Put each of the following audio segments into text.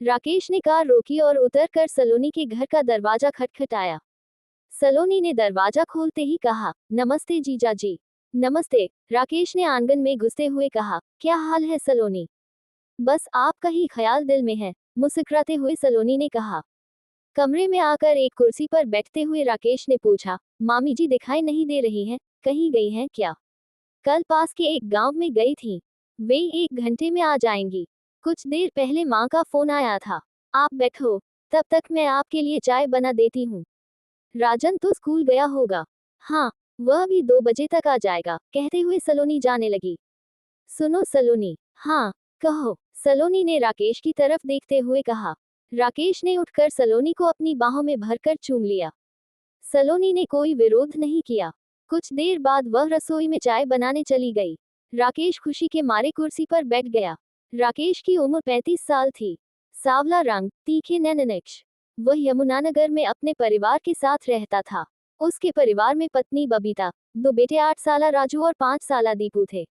राकेश ने कार रोकी और उतरकर सलोनी के घर का दरवाजा खटखटाया। सलोनी ने दरवाजा खोलते ही कहा, नमस्ते जीजा जी। नमस्ते, राकेश ने आंगन में घुसते हुए कहा। क्या हाल है सलोनी? बस आपका ही ख्याल दिल में है, मुस्कुराते हुए सलोनी ने कहा। कमरे में आकर एक कुर्सी पर बैठते हुए राकेश ने पूछा, मामी जी दिखाई नहीं दे रही हैं, कहीं गई हैं क्या? कल पास के एक गांव में गई थी। वे 1 घंटे में आ जाएंगी। कुछ देर पहले माँ का फोन आया था। आप बैठो, तब तक मैं आपके लिए चाय बना देती हूँ। राजन तो स्कूल गया होगा। हाँ, वह भी 2 बजे तक आ जाएगा, कहते हुए सलोनी जाने लगी। सुनो सलोनी। हाँ, कहो, सलोनी ने राकेश की तरफ देखते हुए कहा। राकेश ने उठकर सलोनी को अपनी बाहों में भरकर चूम लिया। सलोनी ने कोई विरोध नहीं किया। कुछ देर बाद वह रसोई में चाय बनाने चली गई। राकेश खुशी के मारे कुर्सी पर बैठ गया। राकेश की उम्र 35 साल थी। सांवला रंग, तीखे नैननक्श। वह यमुनानगर में अपने परिवार के साथ रहता था। उसके परिवार में पत्नी बबीता, 2 बेटे 8 साला राजू और 5 साला दीपू थे।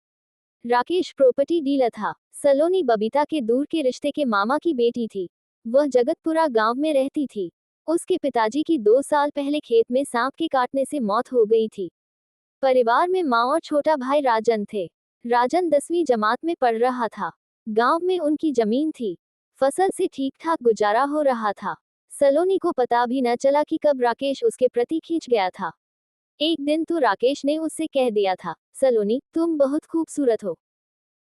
राकेश प्रॉपर्टी डीलर था। सलोनी बबीता के दूर के रिश्ते के मामा की बेटी थी। वह जगतपुरा गांव में रहती थी। उसके पिताजी की 2 साल पहले खेत में सांप के काटने से मौत हो गई थी। परिवार में माँ और छोटा भाई राजन थे। राजन 10वीं जमात में पढ़ रहा था। गांव में उनकी जमीन थी। फसल से ठीक ठाक गुजारा हो रहा था। सलोनी को पता भी न चला कि कब राकेश उसके प्रति खींच गया था। एक दिन तो राकेश ने उससे कह दिया था, सलोनी, तुम बहुत खूबसूरत हो।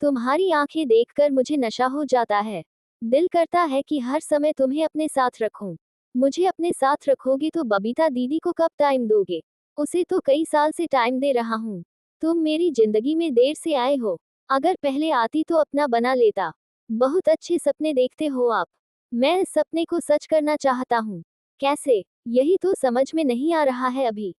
तुम्हारी आंखें देखकर मुझे नशा हो जाता है। दिल करता है कि हर समय तुम्हें अपने साथ रखूं। मुझे अपने साथ रखोगे तो बबीता दीदी को कब टाइम दोगे? उसे तो कई साल से टाइम दे रहा हूं। तुम मेरी जिंदगी में देर से आए हो। अगर पहले आती तो अपना बना लेता। बहुत अच्छे सपने देखते हो आप। मैं इस सपने को सच करना चाहता हूँ। कैसे? यही तो समझ में नहीं आ रहा है अभी।